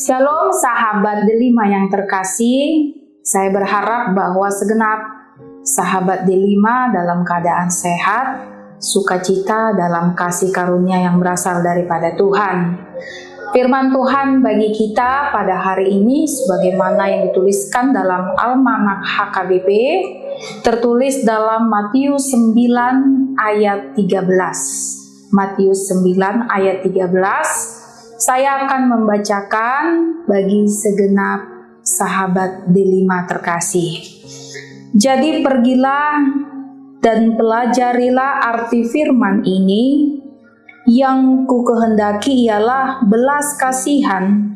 Shalom sahabat Delima yang terkasih, saya berharap bahwa segenap sahabat Delima dalam keadaan sehat, sukacita dalam kasih karunia yang berasal daripada Tuhan. Firman Tuhan bagi kita pada hari ini sebagaimana yang dituliskan dalam Almanak HKBP, tertulis dalam Matius 9 ayat 13. Matius 9 ayat 13. Saya akan membacakan bagi segenap sahabat Delima terkasih. Jadi pergilah dan pelajarilah arti firman ini, yang ku kehendaki ialah belas kasihan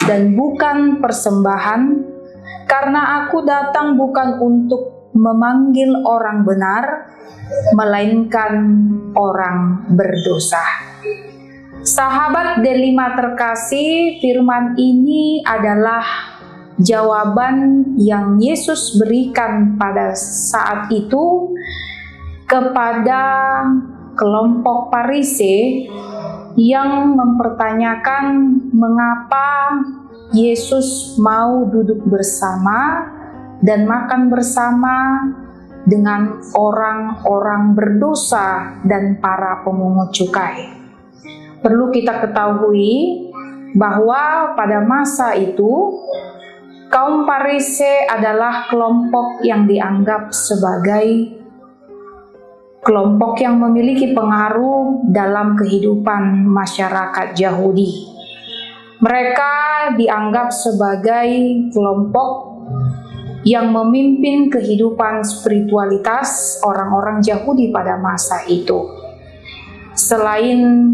dan bukan persembahan, karena aku datang bukan untuk memanggil orang benar, melainkan orang berdosa. Sahabat Delima terkasih, firman ini adalah jawaban yang Yesus berikan pada saat itu kepada kelompok Farisi yang mempertanyakan mengapa Yesus mau duduk bersama dan makan bersama dengan orang-orang berdosa dan para pemungut cukai. Perlu kita ketahui bahwa pada masa itu kaum Farisi adalah kelompok yang dianggap sebagai kelompok yang memiliki pengaruh dalam kehidupan masyarakat Yahudi. Mereka dianggap sebagai kelompok yang memimpin kehidupan spiritualitas orang-orang Yahudi pada masa itu. Selain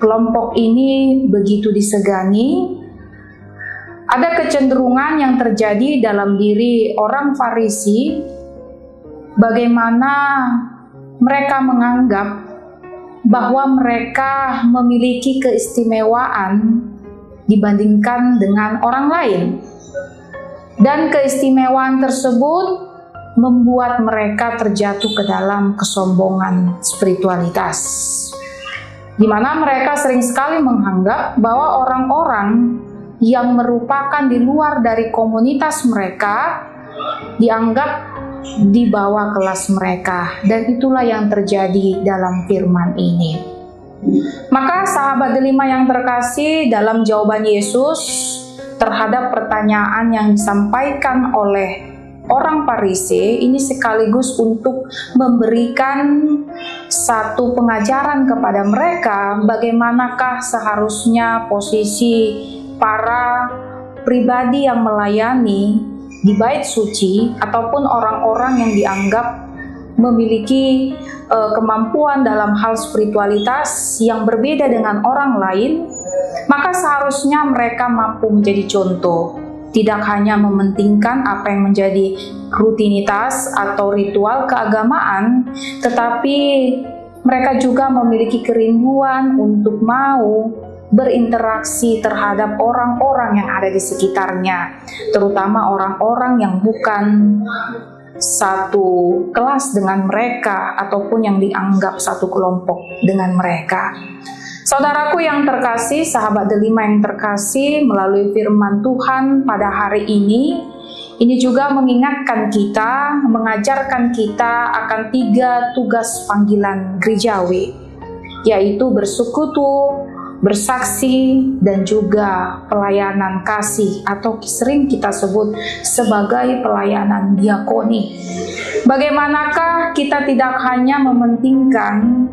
kelompok ini begitu disegani, ada kecenderungan yang terjadi dalam diri orang Farisi, bagaimana mereka menganggap bahwa mereka memiliki keistimewaan dibandingkan dengan orang lain. Dan keistimewaan tersebut membuat mereka terjatuh ke dalam kesombongan spiritualitas, di mana mereka sering sekali menganggap bahwa orang-orang yang merupakan di luar dari komunitas mereka dianggap di bawah kelas mereka, dan itulah yang terjadi dalam firman ini. Maka sahabat Delima yang terkasih, dalam jawaban Yesus terhadap pertanyaan yang disampaikan oleh orang Farisi ini sekaligus untuk memberikan satu pengajaran kepada mereka bagaimanakah seharusnya posisi para pribadi yang melayani di bait suci ataupun orang-orang yang dianggap memiliki kemampuan dalam hal spiritualitas yang berbeda dengan orang lain. Maka seharusnya mereka mampu menjadi contoh, tidak hanya mementingkan apa yang menjadi rutinitas atau ritual keagamaan, tetapi mereka juga memiliki kerinduan untuk mau berinteraksi terhadap orang-orang yang ada di sekitarnya, terutama orang-orang yang bukan satu kelas dengan mereka ataupun yang dianggap satu kelompok dengan mereka. Saudaraku yang terkasih, sahabat Delima yang terkasih, melalui firman Tuhan pada hari ini juga mengingatkan kita, mengajarkan kita akan 3 tugas panggilan gerejawi, yaitu bersekutu, bersaksi, dan juga pelayanan kasih atau sering kita sebut sebagai pelayanan diakoni. Bagaimanakah kita tidak hanya mementingkan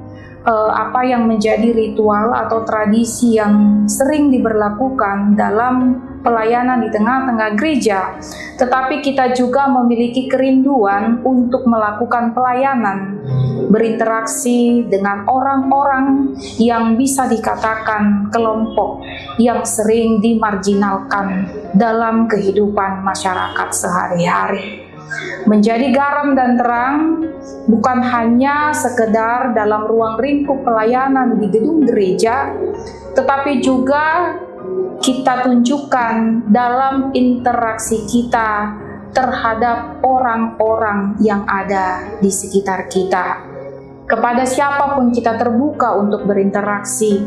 apa yang menjadi ritual atau tradisi yang sering diberlakukan dalam pelayanan di tengah-tengah gereja, tetapi kita juga memiliki kerinduan untuk melakukan pelayanan, berinteraksi dengan orang-orang yang bisa dikatakan kelompok yang sering dimarginalkan dalam kehidupan masyarakat sehari-hari. Menjadi garam dan terang bukan hanya sekedar dalam ruang lingkup pelayanan di gedung gereja, tetapi juga kita tunjukkan dalam interaksi kita terhadap orang-orang yang ada di sekitar kita. Kepada siapapun kita terbuka untuk berinteraksi,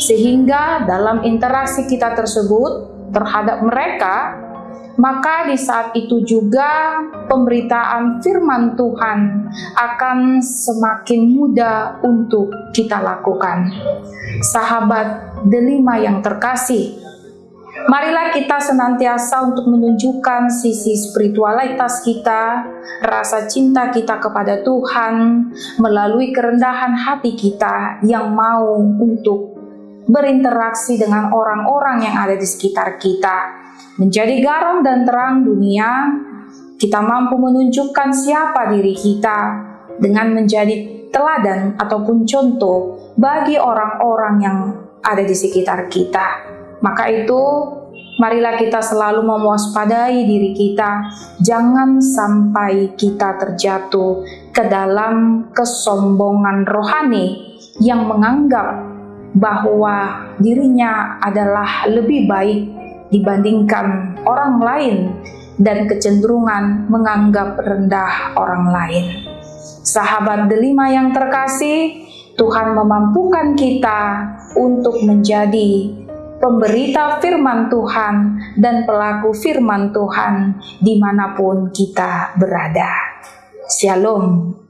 Sehingga dalam interaksi kita tersebut terhadap mereka, maka di saat itu juga pemberitaan firman Tuhan akan semakin mudah untuk kita lakukan. Sahabat delima yang terkasih, marilah kita senantiasa untuk menunjukkan sisi spiritualitas kita, rasa cinta kita kepada Tuhan melalui kerendahan hati kita yang mau untuk berinteraksi dengan orang-orang yang ada di sekitar kita. Menjadi garam dan terang dunia, kita mampu menunjukkan siapa diri kita dengan menjadi teladan ataupun contoh bagi orang-orang yang ada di sekitar kita. Maka itu, marilah kita selalu mewaspadai diri kita, jangan sampai kita terjatuh ke dalam kesombongan rohani yang menganggap bahwa dirinya adalah lebih baik dibandingkan orang lain dan kecenderungan menganggap rendah orang lain. Sahabat delima yang terkasih, Tuhan memampukan kita untuk menjadi pemberita firman Tuhan dan pelaku firman Tuhan dimanapun kita berada. Shalom.